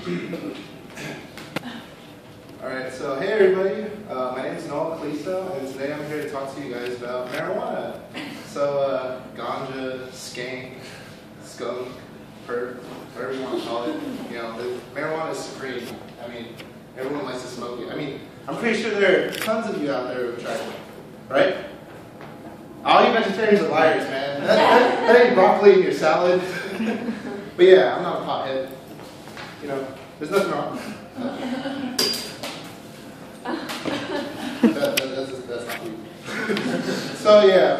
Alright, so hey everybody, my name is Noel, and today I'm here to talk to you guys about marijuana. So, ganja, skank, skunk, perp, whatever you want to call it. You know, marijuana is supreme. I mean, everyone likes to smoke it. I mean, I'm pretty sure there are tons of you out there who have tried it, right? All you vegetarians are liars, man. That ain't broccoli in your salad. But yeah, I'm not a pothead. You know, there's nothing wrong. That's not you. So yeah,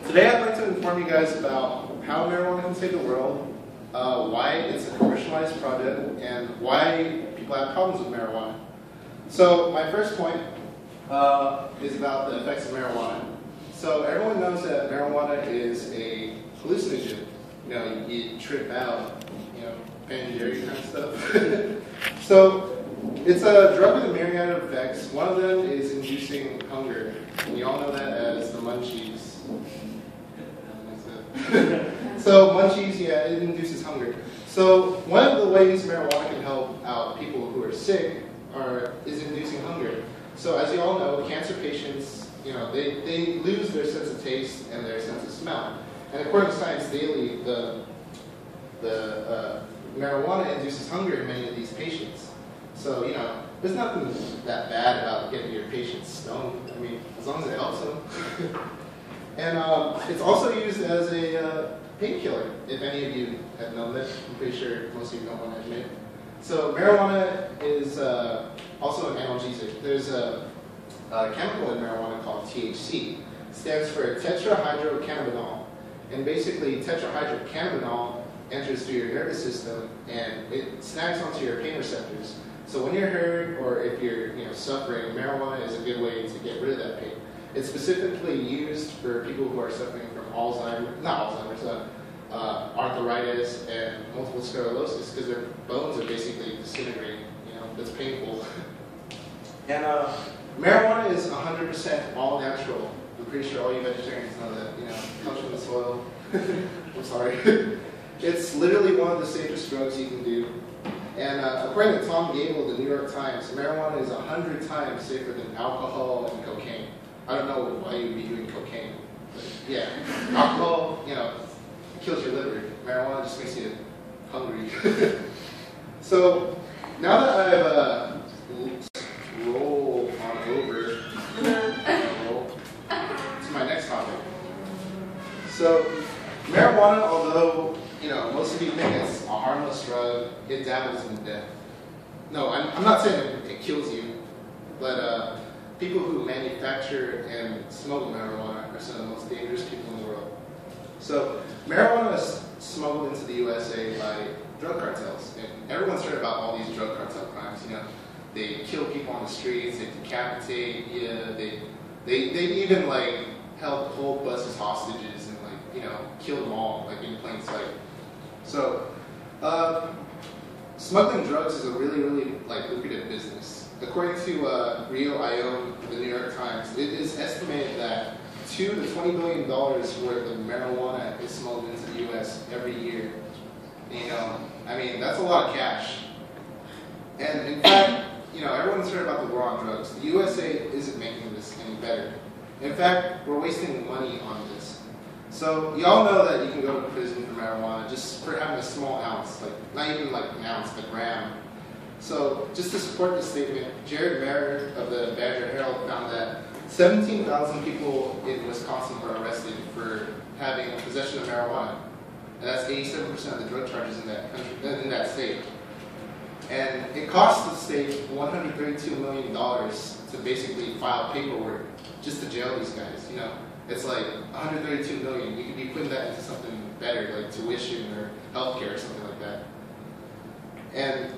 today I'd like to inform you guys about how marijuana can save the world, why it's a commercialized product, and why people have problems with marijuana. So my first point is about the effects of marijuana. So everyone knows that marijuana is a hallucinogen. You know, you trip out, you know, Ben and Jerry kind of stuff. So it's a drug with a myriad of effects. One of them is inducing hunger. And you all know that as the munchies. So munchies, yeah, it induces hunger. So one of the ways marijuana can help out people who are sick is inducing hunger. So as you all know, cancer patients, you know, they lose their sense of taste and their sense of smell. And according to Science Daily, the marijuana induces hunger in many of these patients. So, you know, there's nothing that bad about getting your patients stoned. I mean, as long as it helps them. And it's also used as a painkiller, if any of you have known this. I'm pretty sure most of you don't want to admit. So marijuana is also an analgesic. There's a chemical in marijuana called THC. It stands for tetrahydrocannabinol. And basically, tetrahydrocannabinol enters through your nervous system and it snags onto your pain receptors. So when you're hurt or if you're suffering, marijuana is a good way to get rid of that pain. It's specifically used for people who are suffering from arthritis and multiple sclerosis because their bones are basically disintegrating. You know, it's painful. And marijuana is 100% all natural. I'm pretty sure all you vegetarians know that. You know, it comes from the soil. I'm sorry. It's literally one of the safest drugs you can do. And according to Tom Gable of the New York Times, marijuana is 100 times safer than alcohol and cocaine. I don't know why you'd be doing cocaine, but yeah, alcohol, you know, kills your liver. Marijuana just makes you hungry. So now that I've rolled on over to my next topic. So marijuana, although most of you think it's a harmless drug, it dabbles in death. No, I'm not saying it kills you, but people who manufacture and smoke marijuana are some of the most dangerous people in the world. So marijuana is smuggled into the USA by drug cartels, and everyone's heard about all these drug cartel crimes. You know, they kill people on the streets, they decapitate, they even like held whole buses hostages and kill them all in plain sight. So, smuggling drugs is a really lucrative business. According to Rio Ione of the New York Times, it is estimated that $2 to $20 billion worth of marijuana is smuggled into the U.S. every year. I mean, that's a lot of cash. And in fact, everyone's heard about the war on drugs. The USA isn't making this any better. In fact, we're wasting money on this. So y'all know that you can go to prison for marijuana just for having a small ounce, not even an ounce, a gram. So just to support this statement, Jared Merritt of the Badger Herald found that 17,000 people in Wisconsin were arrested for having possession of marijuana, and that's 87% of the drug charges in that country, in that state. And it cost the state $132 million to basically file paperwork just to jail these guys. It's like $132 million. You could be putting that into something better, like tuition or healthcare or something like that. And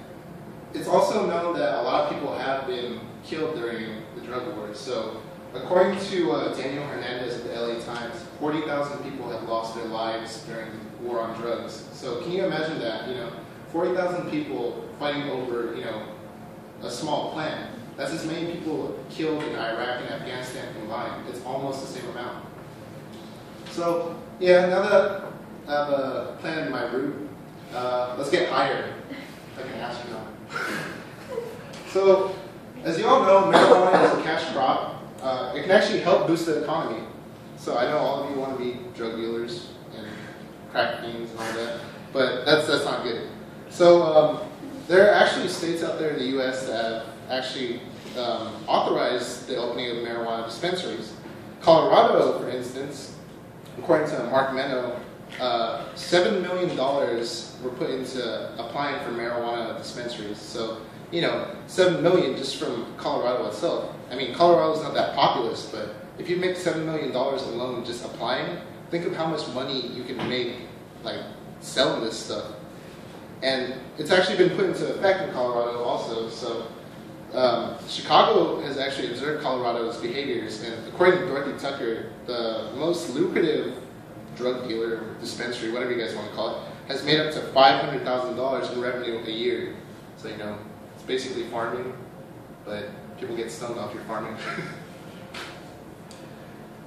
it's also known that a lot of people have been killed during the drug wars. So according to Daniel Hernandez of the LA Times, 40,000 people have lost their lives during the war on drugs. So can you imagine that? 40,000 people fighting over, a small plant. That's as many people killed in Iraq and Afghanistan combined. It's almost the same amount. So, yeah, now that I've planted my route, let's get higher. I like an astronaut. So, as you all know, marijuana is a cash crop. It can actually help boost the economy. So I know all of you want to be drug dealers and crack fiends and all that, but that's not good. So there are actually states out there in the U.S. that have actually authorized the opening of marijuana dispensaries. Colorado, for instance, according to Mark Meno, $7 million were put into applying for marijuana dispensaries. So, you know, $7 million just from Colorado itself. I mean, Colorado's not that populous, but if you make $7 million alone just applying, think of how much money you can make, like, selling this stuff. And it's actually been put into effect in Colorado also. So Chicago has actually observed Colorado's behaviors, and according to Dorothy Tucker, the most lucrative drug dealer, dispensary, whatever you guys want to call it, has made up to $500,000 in revenue a year. So, you know, it's basically farming, but people get stoned off your farming.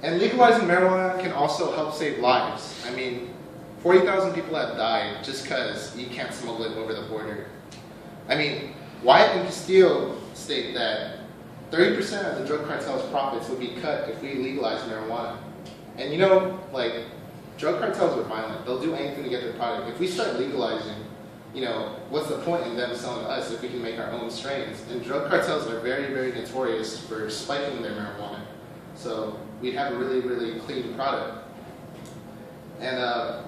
And legalizing marijuana can also help save lives. I mean, 40,000 people have died just because you can't smuggle it over the border. I mean, Wyatt and Castillo state that 30% of the drug cartel's profits would be cut if we legalize marijuana. And you know, like, drug cartels are violent. They'll do anything to get their product. If we start legalizing, you know, what's the point in them selling to us if we can make our own strains? And drug cartels are very, very notorious for spiking their marijuana. So we'd have a really, really clean product. And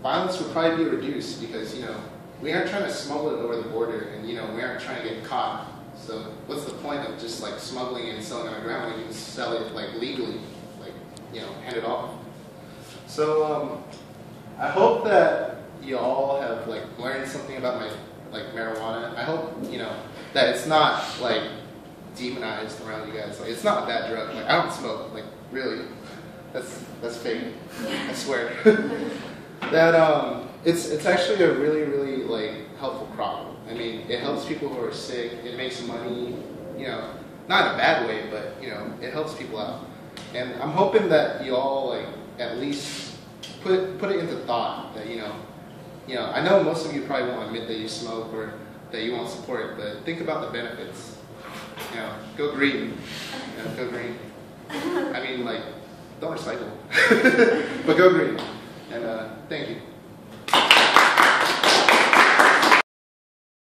violence would probably be reduced because, you know, we aren't trying to smuggle it over the border, and, you know, we aren't trying to get caught. So what's the point of just, like, smuggling it and selling it on the ground when you can sell it, like, legally, like, you know, hand it off? So I hope that you all have, like, learned something about marijuana. I hope, you know, that it's not, like, demonized around you guys. Like, it's not a bad drug. Like, I don't smoke. Like, really, that's fake. I swear. That it's actually a really, really, like, helpful crop. I mean, it helps people who are sick. It makes money. You know, not in a bad way, but, you know, it helps people out. And I'm hoping that you all, like, at least put it into thought that, you know, I know most of you probably won't admit that you smoke or that you won't support it, but think about the benefits. You know, go green. You know, go green. I mean, like, don't recycle, but go green. And thank you.